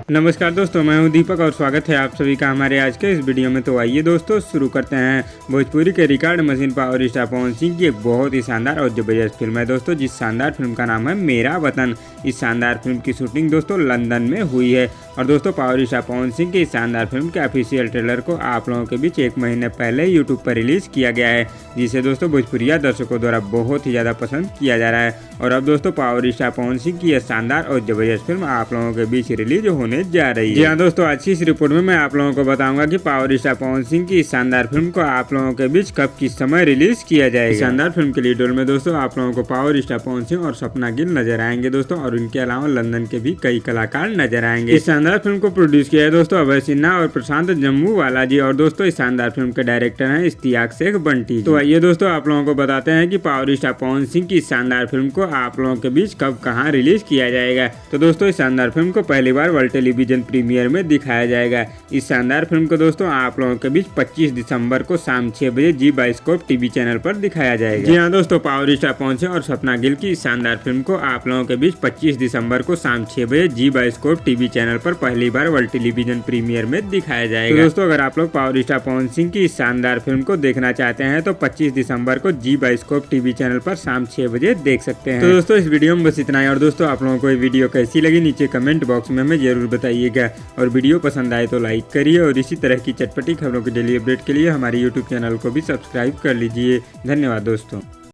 नमस्कार दोस्तों, मैं हूं दीपक और स्वागत है आप सभी का हमारे आज के इस वीडियो में। तो आइए दोस्तों शुरू करते हैं। भोजपुरी के record machine power star Pawan Singh की एक बहुत ही शानदार और जबरदस्त फिल्म है दोस्तों, जिस शानदार फिल्म का नाम है मेरा वतन। इस शानदार फिल्म की शूटिंग दोस्तों लंदन में हुई है। और दोस्तों पावर स्टार पवन सिंह की इस शानदार फिल्म के ऑफिशियल ट्रेलर को आप लोगों के बीच 1 महीने पहले यूट्यूब पर रिलीज किया गया है, जिसे दोस्तों भोजपुरिया दर्शकों द्वारा बहुत ही ज़्यादा पसंद किया जा रहा है। और अब दोस्तों पावर स्टार पवन सिंह की यह शानदार और जबरदस्त फिल्म आप लोगों के बीच रिलीज होने जा रही है। जी हाँ दोस्तों, आज की इस रिपोर्ट में मैं आप लोगों को बताऊंगा कि पावर स्टार पवन सिंह की इस शानदार फिल्म को आप लोगों के बीच कब किस समय रिलीज किया जाएगा। इस शानदार फिल्म के लीड रोल में दोस्तों आप लोगों को पावर स्टार पवन सिंह और सपना गिल नजर आएंगे दोस्तों, और इनके अलावा लंदन के भी कई कलाकार नजर आएंगे। इस शानदार फिल्म को प्रोड्यूस किया है दोस्तों अभय सिन्हा और प्रशांत जम्मूवाला जी, और दोस्तों इस शानदार फिल्म के डायरेक्टर हैं इश्तियाक शेख बंटी। तो आइए दोस्तों आप लोगों को बताते हैं कि पावर स्टार पवन सिंह की इस शानदार फिल्म को आप लोगों के बीच कब कहाँ रिलीज किया जाएगा। तो दोस्तों इस शानदार फिल्म को पहली बार वर्ल्ड टेलीविजन प्रीमियर में दिखाया जाएगा। इस शानदार फिल्म को दोस्तों आप लोगों के बीच 25 दिसंबर को शाम 6 बजे जी बायोस्कोप टीवी चैनल पर दिखाया जाएगा। जी हाँ दोस्तों, पावर स्टार पवन सिंह और सपना गिल की इस शानदार फिल्म को आप लोगों के बीच 25 दिसंबर को शाम 6 बजे जी बायोस्कोप टीवी चैनल पर पहली बार वर्ल्ड टेलीविजन प्रीमियर में दिखाया जाएगा। तो दोस्तों अगर आप लोग पावर स्टार पवन सिंह की इस शानदार फिल्म को देखना चाहते हैं तो 25 दिसंबर को जी बायोस्कोप टीवी चैनल पर शाम 6 बजे देख सकते हैं। तो दोस्तों इस वीडियो में बस इतना ही। और दोस्तों आप लोगों को ये वीडियो कैसी लगी नीचे कमेंट बॉक्स में हमें जरूर बताइएगा, और वीडियो पसंद आए तो लाइक करिए, और इसी तरह की चटपटी खबरों की डेली अपडेट के लिए हमारे यूट्यूब चैनल को भी सब्सक्राइब कर लीजिए। धन्यवाद दोस्तों।